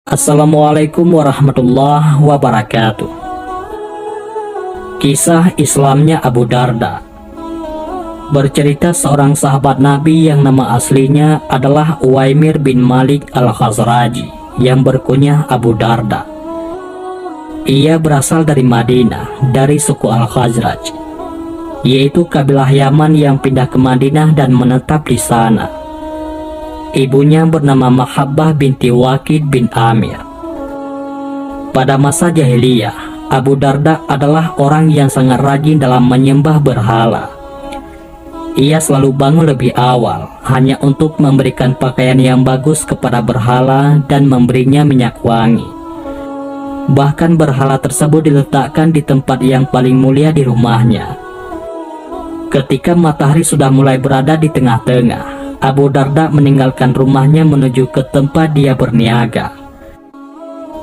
Assalamualaikum warahmatullahi wabarakatuh. Kisah Islamnya Abu Darda. Bercerita seorang sahabat Nabi yang nama aslinya adalah Uwaimir bin Malik al-Khazraji yang berkunyah Abu Darda. Ia berasal dari Madinah, dari suku Al-Khazraj, yaitu kabilah Yaman yang pindah ke Madinah dan menetap di sana. Ibunya bernama Mahabbah binti Waqid bin Amir. Pada masa jahiliyah, Abu Darda adalah orang yang sangat rajin dalam menyembah berhala. Ia selalu bangun lebih awal, hanya untuk memberikan pakaian yang bagus kepada berhala dan memberinya minyak wangi. Bahkan berhala tersebut diletakkan di tempat yang paling mulia di rumahnya. Ketika matahari sudah mulai berada di tengah-tengah, Abu Darda meninggalkan rumahnya menuju ke tempat dia berniaga.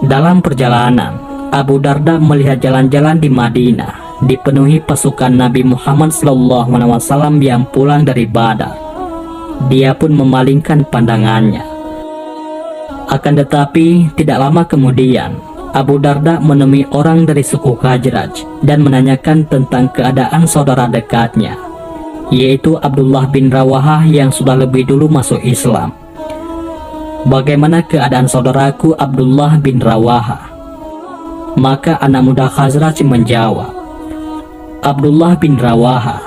Dalam perjalanan, Abu Darda melihat jalan-jalan di Madinah dipenuhi pasukan Nabi Muhammad SAW yang pulang dari Badar. Dia pun memalingkan pandangannya. Akan tetapi, tidak lama kemudian, Abu Darda menemui orang dari suku Khazraj dan menanyakan tentang keadaan saudara dekatnya, yaitu Abdullah bin Rawahah yang sudah lebih dulu masuk Islam. "Bagaimana keadaan saudaraku Abdullah bin Rawahah?" Maka anak muda Khazraj menjawab, "Abdullah bin Rawahah,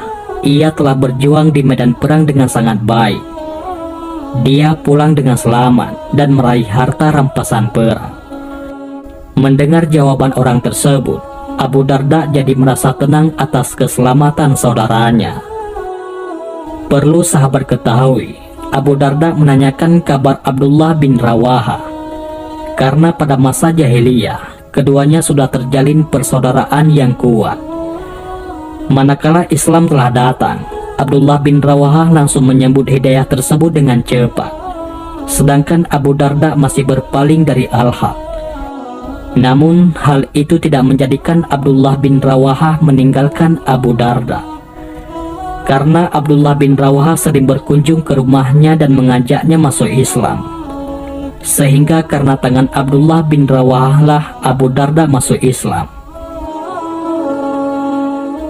ia telah berjuang di medan perang dengan sangat baik. Dia pulang dengan selamat dan meraih harta rampasan perang." Mendengar jawaban orang tersebut, Abu Darda jadi merasa tenang atas keselamatan saudaranya. Perlu sahabat ketahui, Abu Darda menanyakan kabar Abdullah bin Rawahah karena pada masa jahiliyah keduanya sudah terjalin persaudaraan yang kuat. Manakala Islam telah datang, Abdullah bin Rawahah langsung menyambut hidayah tersebut dengan cepat, sedangkan Abu Darda masih berpaling dari al-haq. Namun hal itu tidak menjadikan Abdullah bin Rawahah meninggalkan Abu Darda, karena Abdullah bin Rawahah sering berkunjung ke rumahnya dan mengajaknya masuk Islam. Sehingga karena tangan Abdullah bin Rawahah lah Abu Darda masuk Islam.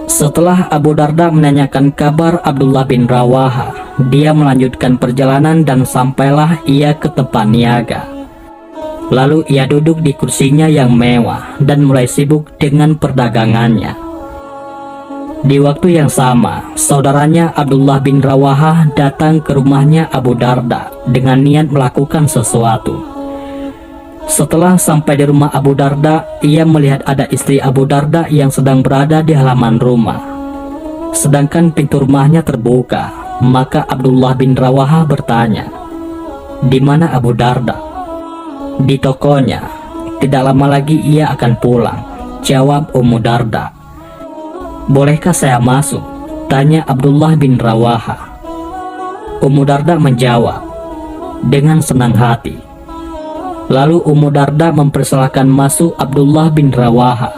Setelah Abu Darda menanyakan kabar Abdullah bin Rawahah, dia melanjutkan perjalanan dan sampailah ia ke tempat niaga. Lalu ia duduk di kursinya yang mewah dan mulai sibuk dengan perdagangannya. Di waktu yang sama, saudaranya Abdullah bin Rawahah datang ke rumahnya Abu Darda dengan niat melakukan sesuatu. Setelah sampai di rumah Abu Darda, ia melihat ada istri Abu Darda yang sedang berada di halaman rumah. Sedangkan pintu rumahnya terbuka, maka Abdullah bin Rawahah bertanya, "Di mana Abu Darda?" "Di tokonya, tidak lama lagi ia akan pulang," jawab Ummu Darda. "Bolehkah saya masuk?" tanya Abdullah bin Rawahah. Ummu Darda menjawab, "Dengan senang hati." Lalu Ummu Darda mempersilahkan masuk Abdullah bin Rawahah.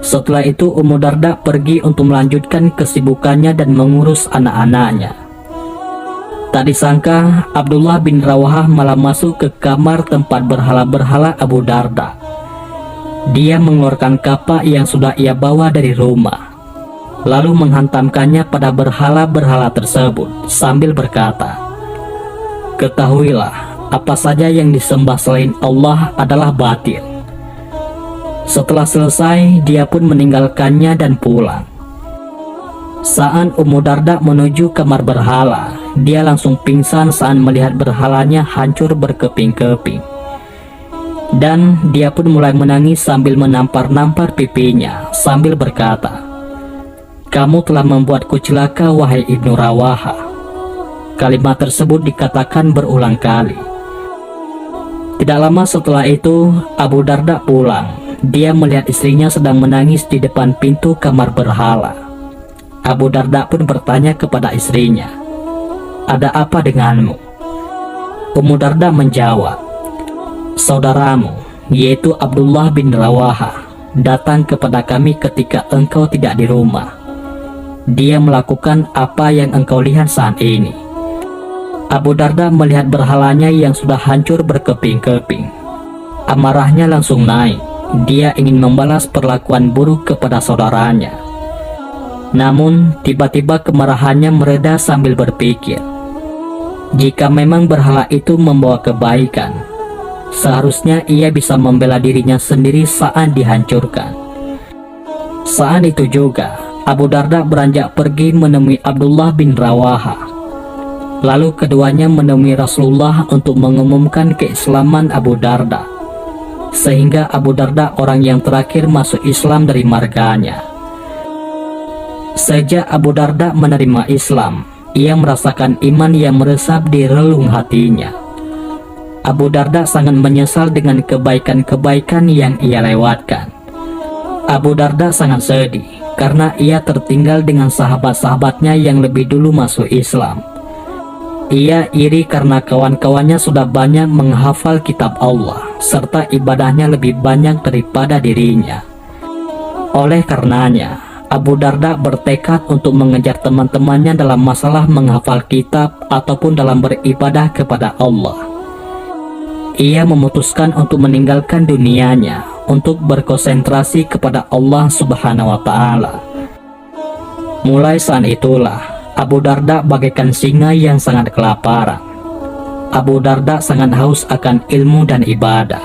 Setelah itu Ummu Darda pergi untuk melanjutkan kesibukannya dan mengurus anak-anaknya. Tak disangka Abdullah bin Rawahah malah masuk ke kamar tempat berhala-berhala Abu Darda. Dia mengeluarkan kapak yang sudah ia bawa dari rumah, lalu menghantamkannya pada berhala-berhala tersebut sambil berkata, "Ketahuilah, apa saja yang disembah selain Allah adalah batil." Setelah selesai, dia pun meninggalkannya dan pulang. Saat Ummu Darda menuju kamar berhala, dia langsung pingsan saat melihat berhalanya hancur berkeping-keping. Dan dia pun mulai menangis sambil menampar-nampar pipinya sambil berkata, "Kamu telah membuatku celaka, wahai Ibnu Rawahah." Kalimat tersebut dikatakan berulang kali. Tidak lama setelah itu, Abu Darda pulang. Dia melihat istrinya sedang menangis di depan pintu kamar berhala. Abu Darda pun bertanya kepada istrinya, "Ada apa denganmu?" Ummu Darda menjawab, "Saudaramu, yaitu Abdullah bin Rawahah, datang kepada kami ketika engkau tidak di rumah. Dia melakukan apa yang engkau lihat saat ini." Abu Darda melihat berhalanya yang sudah hancur berkeping-keping. Amarahnya langsung naik. Dia ingin membalas perlakuan buruk kepada saudaranya. Namun, tiba-tiba kemarahannya mereda sambil berpikir, jika memang berhala itu membawa kebaikan, seharusnya ia bisa membela dirinya sendiri saat dihancurkan. Saat itu juga, Abu Darda beranjak pergi menemui Abdullah bin Rawaha. Lalu keduanya menemui Rasulullah untuk mengumumkan keislaman Abu Darda, sehingga Abu Darda orang yang terakhir masuk Islam dari marganya. Sejak Abu Darda menerima Islam, ia merasakan iman yang meresap di relung hatinya. Abu Darda sangat menyesal dengan kebaikan-kebaikan yang ia lewatkan. Abu Darda sangat sedih karena ia tertinggal dengan sahabat-sahabatnya yang lebih dulu masuk Islam. Ia iri karena kawan-kawannya sudah banyak menghafal kitab Allah, serta ibadahnya lebih banyak daripada dirinya. Oleh karenanya, Abu Darda bertekad untuk mengejar teman-temannya dalam masalah menghafal kitab ataupun dalam beribadah kepada Allah. Ia memutuskan untuk meninggalkan dunianya untuk berkonsentrasi kepada Allah Subhanahu wa Ta'ala. Mulai saat itulah Abu Darda bagaikan singa yang sangat kelaparan. Abu Darda sangat haus akan ilmu dan ibadah.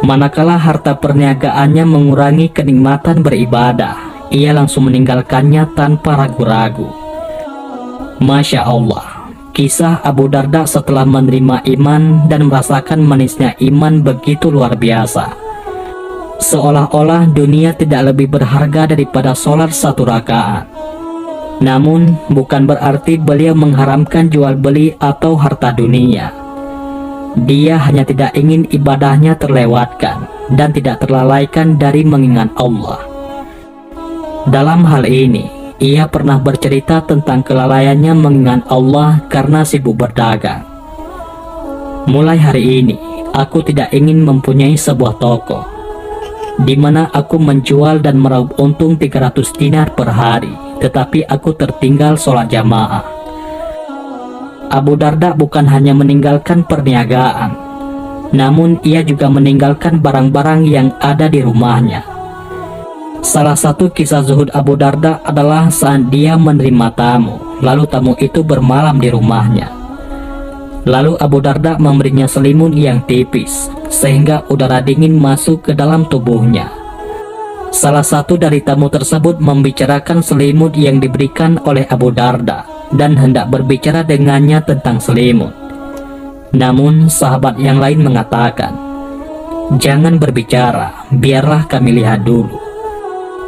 Manakala harta perniagaannya mengurangi kenikmatan beribadah, ia langsung meninggalkannya tanpa ragu-ragu. Masya Allah, kisah Abu Darda setelah menerima iman dan merasakan manisnya iman begitu luar biasa. Seolah-olah dunia tidak lebih berharga daripada sholat 1 rakaat. Namun, bukan berarti beliau mengharamkan jual beli atau harta dunia. Dia hanya tidak ingin ibadahnya terlewatkan dan tidak terlalaikan dari mengingat Allah. Dalam hal ini, ia pernah bercerita tentang kelalaiannya mengingat Allah karena sibuk berdagang. Mulai hari ini, aku tidak ingin mempunyai sebuah toko di mana aku menjual dan meraup untung 300 dinar per hari, tetapi aku tertinggal sholat jamaah. Abu Darda bukan hanya meninggalkan perniagaan, namun ia juga meninggalkan barang-barang yang ada di rumahnya. Salah satu kisah zuhud Abu Darda adalah saat dia menerima tamu, lalu tamu itu bermalam di rumahnya. Lalu Abu Darda memberinya selimut yang tipis, sehingga udara dingin masuk ke dalam tubuhnya. Salah satu dari tamu tersebut membicarakan selimut yang diberikan oleh Abu Darda dan hendak berbicara dengannya tentang selimut. Namun sahabat yang lain mengatakan, "Jangan berbicara, biarlah kami lihat dulu."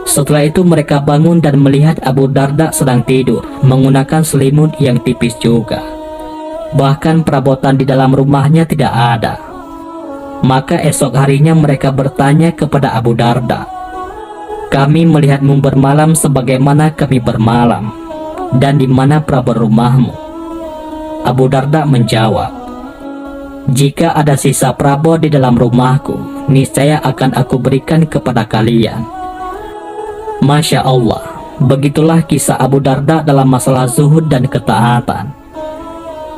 Setelah itu mereka bangun dan melihat Abu Darda sedang tidur menggunakan selimut yang tipis juga. Bahkan perabotan di dalam rumahnya tidak ada. Maka esok harinya mereka bertanya kepada Abu Darda, "Kami melihatmu bermalam sebagaimana kami bermalam, dan di mana perabot rumahmu?" Abu Darda menjawab, "Jika ada sisa perabot di dalam rumahku, niscaya akan aku berikan kepada kalian." Masya Allah, begitulah kisah Abu Darda dalam masalah zuhud dan ketaatan.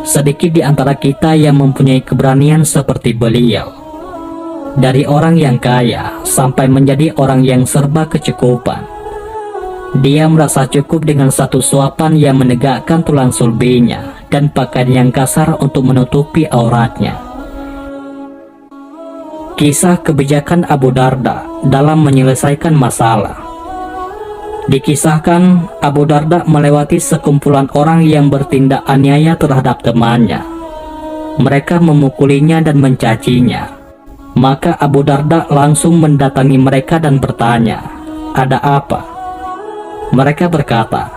Sedikit di antara kita yang mempunyai keberanian seperti beliau. Dari orang yang kaya sampai menjadi orang yang serba kecukupan. Dia merasa cukup dengan satu suapan yang menegakkan tulang sulbinya dan pakaian yang kasar untuk menutupi auratnya. Kisah kebijakan Abu Darda dalam menyelesaikan masalah. Dikisahkan Abu Darda melewati sekumpulan orang yang bertindak aniaya terhadap temannya. Mereka memukulinya dan mencacinya. Maka Abu Darda langsung mendatangi mereka dan bertanya, "Ada apa?" Mereka berkata,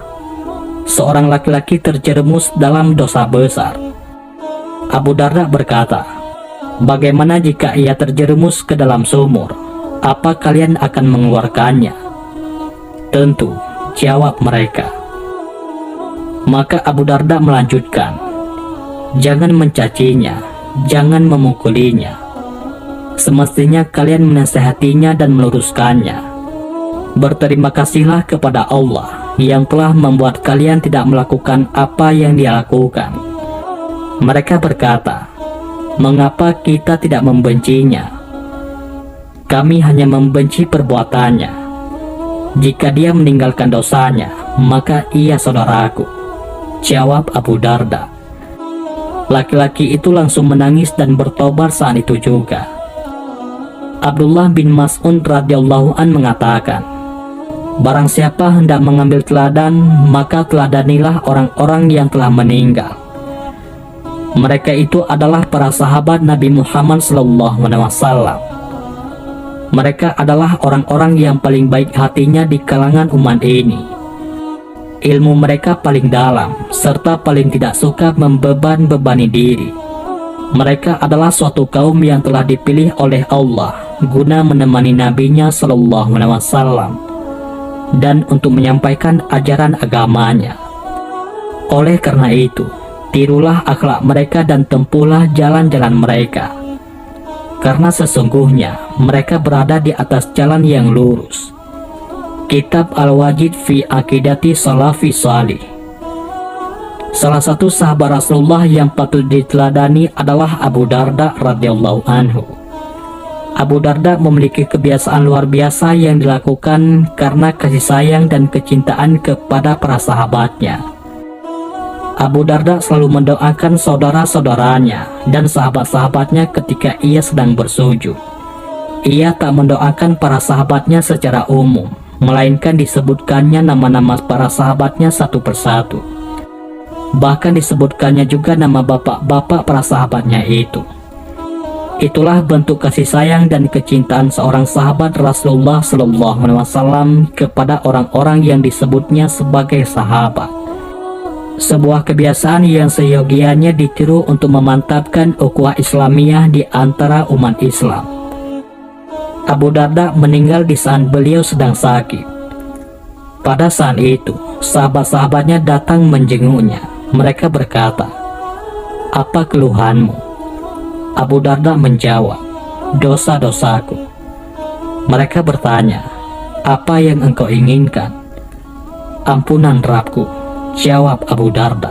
"Seorang laki-laki terjerumus dalam dosa besar." Abu Darda berkata, "Bagaimana jika ia terjerumus ke dalam sumur? Apa kalian akan mengeluarkannya?" "Tentu," jawab mereka. Maka Abu Darda melanjutkan, "Jangan mencacinya, jangan memukulinya. Semestinya kalian menasihatinya dan meluruskannya. Berterima kasihlah kepada Allah yang telah membuat kalian tidak melakukan apa yang Dia lakukan." Mereka berkata, Mengapa kita tidak membencinya? Kami hanya membenci perbuatannya. Jika dia meninggalkan dosanya, maka ia saudaraku, jawab Abu Darda. Laki-laki itu langsung menangis dan bertobat saat itu juga. Abdullah bin Mas'ud radhiyallahu an mengatakan, barang siapa hendak mengambil teladan, maka teladanilah orang-orang yang telah meninggal. Mereka itu adalah para sahabat Nabi Muhammad SAW. Mereka adalah orang-orang yang paling baik hatinya di kalangan umat ini. Ilmu mereka paling dalam, serta paling tidak suka membebani diri. Mereka adalah suatu kaum yang telah dipilih oleh Allah guna menemani Nabi-Nya SAW dan untuk menyampaikan ajaran agamanya. Oleh karena itu, tirulah akhlak mereka dan tempuhlah jalan-jalan mereka, karena sesungguhnya mereka berada di atas jalan yang lurus. Kitab Al-Wajid fi Aqidati Salafi Salih. Salah satu sahabat Rasulullah yang patut diteladani adalah Abu Darda radhiyallahu anhu. Abu Darda memiliki kebiasaan luar biasa yang dilakukan karena kasih sayang dan kecintaan kepada para sahabatnya. Abu Darda selalu mendoakan saudara-saudaranya dan sahabat-sahabatnya ketika ia sedang bersujud. Ia tak mendoakan para sahabatnya secara umum, melainkan disebutkannya nama-nama para sahabatnya satu persatu. Bahkan disebutkannya juga nama bapak-bapak para sahabatnya itu. Itulah bentuk kasih sayang dan kecintaan seorang sahabat Rasulullah SAW kepada orang-orang yang disebutnya sebagai sahabat. Sebuah kebiasaan yang seyogianya ditiru untuk memantapkan ukhuwah Islamiyah di antara umat Islam. Abu Darda meninggal di saat beliau sedang sakit. Pada saat itu, sahabat-sahabatnya datang menjenguknya. Mereka berkata, "Apa keluhanmu?" Abu Darda menjawab, "Dosa-dosaku." Mereka bertanya, "Apa yang engkau inginkan?" "Ampunan Rabbku," jawab Abu Darda.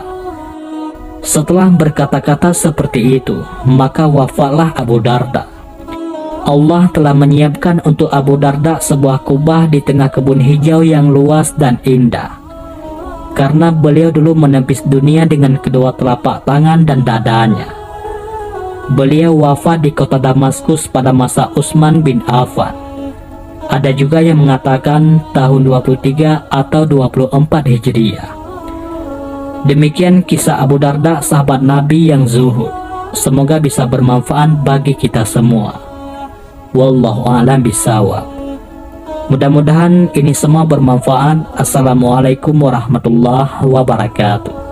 Setelah berkata-kata seperti itu, maka wafatlah Abu Darda. Allah telah menyiapkan untuk Abu Darda sebuah kubah di tengah kebun hijau yang luas dan indah. Karena beliau dulu menepis dunia dengan kedua telapak tangan dan dadanya. Beliau wafat di kota Damaskus pada masa Utsman bin Affan. Ada juga yang mengatakan tahun 23 atau 24 Hijriah. Demikian kisah Abu Darda, sahabat Nabi yang zuhud. Semoga bisa bermanfaat bagi kita semua. Wallahu a'lam bishawab. Mudah-mudahan ini semua bermanfaat. Assalamualaikum warahmatullahi wabarakatuh.